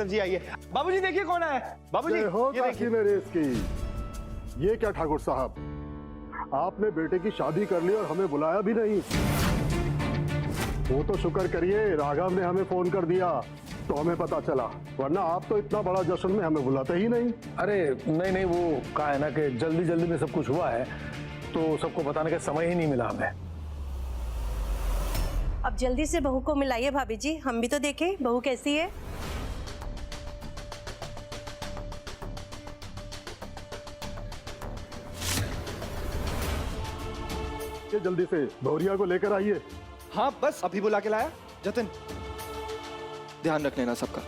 वैष्णव जी आइए। बाबूजी देखिए कौन आया है। बाबूजी ये देखिए। मेरे इसकी ये क्या ठाकुर साहब, आपने बेटे की शादी कर ली और हमें बुलाया भी नहीं। वो तो शुक्र करिए राघव ने हमें फोन कर दिया तो हमें पता चला, वरना आप तो इतना बड़ा जश्न में हमें बुलाते ही नहीं। अरे नहीं नहीं, वो कहा है ना कि जल्दी जल्दी में सब कुछ हुआ है तो सबको बताने का समय ही नहीं मिला हमें। अब जल्दी से बहू को मिलाइए भाभी जी, हम भी तो देखें बहू कैसी है। ये जल्दी से भौरिया को लेकर आइए। हाँ बस अभी बुला के लाया। जतिन ध्यान रख लेना सबका।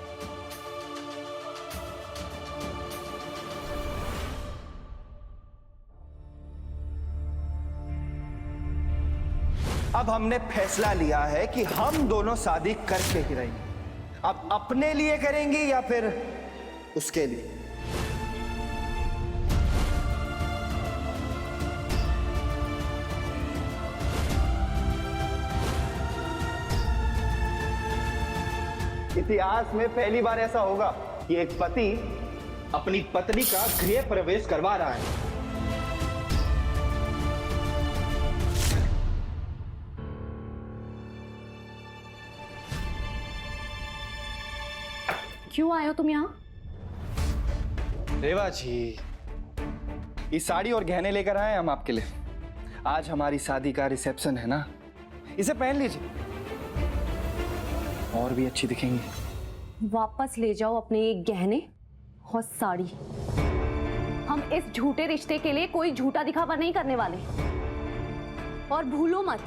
अब हमने फैसला लिया है कि हम दोनों शादी करके ही रहेंगे। अब अपने लिए करेंगे या फिर उसके लिए। इतिहास में पहली बार ऐसा होगा कि एक पति अपनी पत्नी का गृह प्रवेश करवा रहा है। क्यों आए हो तुम यहाँ? रेवा जी, ये साड़ी और गहने लेकर आए हम आपके लिए। आज हमारी शादी का रिसेप्शन है ना, इसे पहन लीजिए, और भी अच्छी दिखेंगी। वापस ले जाओ अपने ये गहने और साड़ी। हम इस झूठे रिश्ते के लिए कोई झूठा दिखावा नहीं करने वाले। और भूलो मत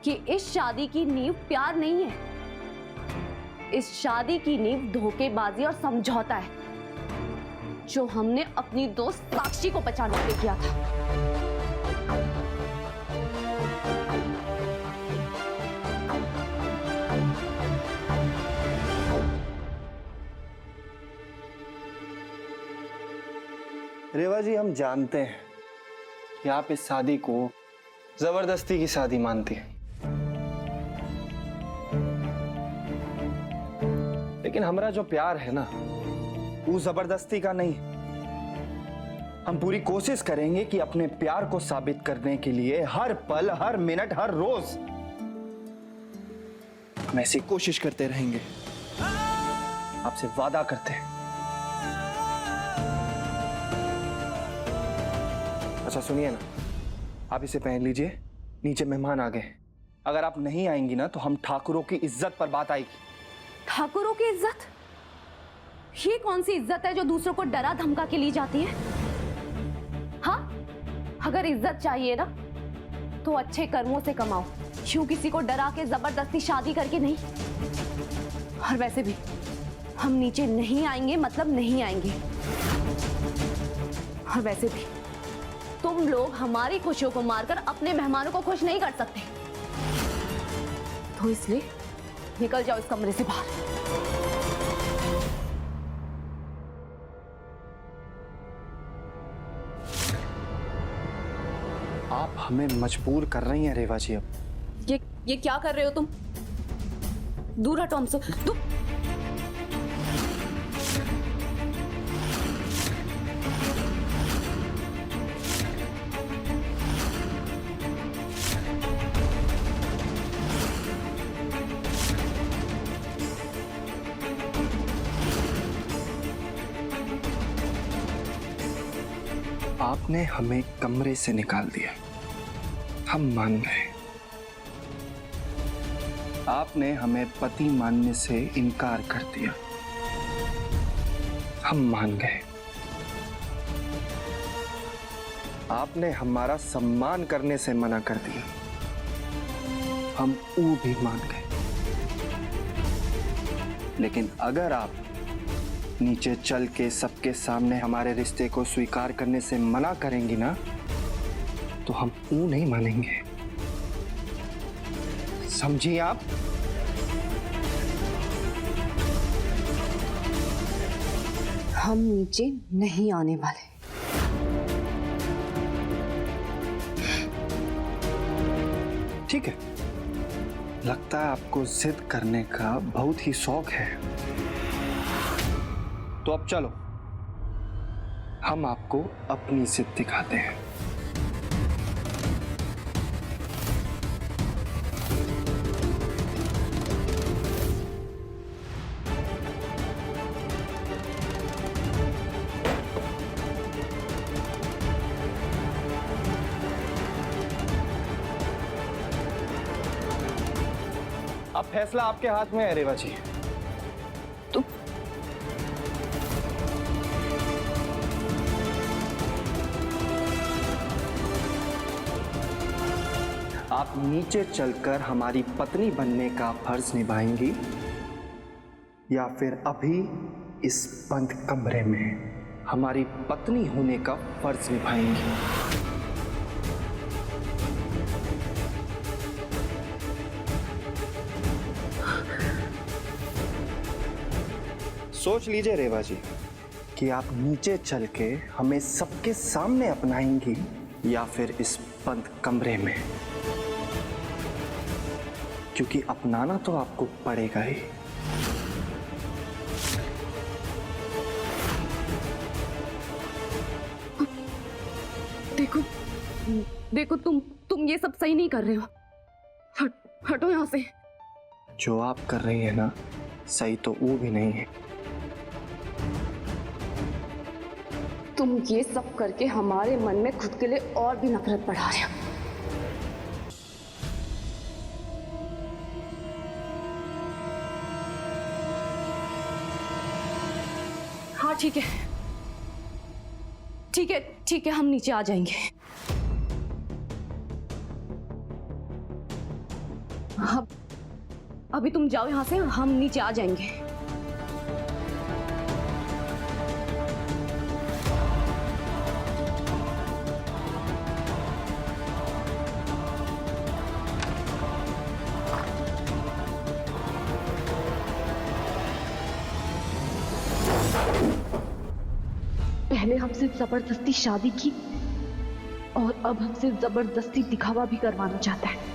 कि इस शादी की नींव प्यार नहीं है। इस शादी की नींव धोखेबाजी और समझौता है, जो हमने अपनी दोस्त साक्षी को बचाने के लिए किया था। रेवा जी, हम जानते हैं कि आप इस शादी को जबरदस्ती की शादी मानती हैं, लेकिन हमारा जो प्यार है ना, वो जबरदस्ती का नहीं। हम पूरी कोशिश करेंगे कि अपने प्यार को साबित करने के लिए हर पल, हर मिनट, हर रोज हम ऐसी कोशिश करते रहेंगे। आपसे वादा करते हैं। अच्छा सुनिए ना, आप इसे पहन लीजिए, नीचे मेहमान आ गए। अगर आप नहीं आएंगी ना तो हम ठाकुरों की इज्जत पर बात आएगी। ठाकुरों की इज्जत? ये कौन सी इज्जत है जो दूसरों को डरा धमका के ली जाती है? हाँ, अगर इज्जत चाहिए ना तो अच्छे कर्मों से कमाओ, क्यों किसी को डरा के जबरदस्ती शादी करके नहीं। और वैसे भी हम नीचे नहीं आएंगे मतलब नहीं आएंगे। और वैसे भी तुम लोग हमारी खुशियों को मारकर अपने मेहमानों को खुश नहीं कर सकते, तो इसलिए निकल जाओ इस कमरे से बाहर। आप हमें मजबूर कर रही हैं रेवा जी। अब ये क्या कर रहे हो तुम? दूर हटो हमसे। दूर। आपने हमें कमरे से निकाल दिया, हम मान गए। आपने हमें पति मानने से इनकार कर दिया, हम मान गए। आपने हमारा सम्मान करने से मना कर दिया, हम वो भी मान गए। लेकिन अगर आप नीचे चल के सबके सामने हमारे रिश्ते को स्वीकार करने से मना करेंगी ना, तो हम ऊ नहीं मानेंगे। समझिए आप? हम नीचे नहीं आने वाले। ठीक है, लगता है आपको जिद करने का बहुत ही शौक है। तो अब चलो, हम आपको अपनी जिद दिखाते हैं। अब फैसला आपके हाथ में है रेवा जी। आप नीचे चलकर हमारी पत्नी बनने का फर्ज निभाएंगी या फिर अभी इस बंद कमरे में हमारी पत्नी होने का फर्ज निभाएंगी? सोच लीजिए रेवा जी कि आप नीचे चल के हमें सबके सामने अपनाएंगी या फिर इस बंद कमरे में, क्योंकि अपनाना तो आपको पड़ेगा ही। देखो देखो, तुम ये सब सही नहीं कर रहे हो। हटो यहाँ से। जो आप कर रही है ना, सही तो वो भी नहीं है। तुम ये सब करके हमारे मन में खुद के लिए और भी नफरत बढ़ा रहे हो। हाँ ठीक है, ठीक है, ठीक है, हम नीचे आ जाएंगे। अभी तुम जाओ यहां से, हम नीचे आ जाएंगे। पहले हमसे जबरदस्ती शादी की और अब हमसे जबरदस्ती दिखावा भी करवाना चाहता है।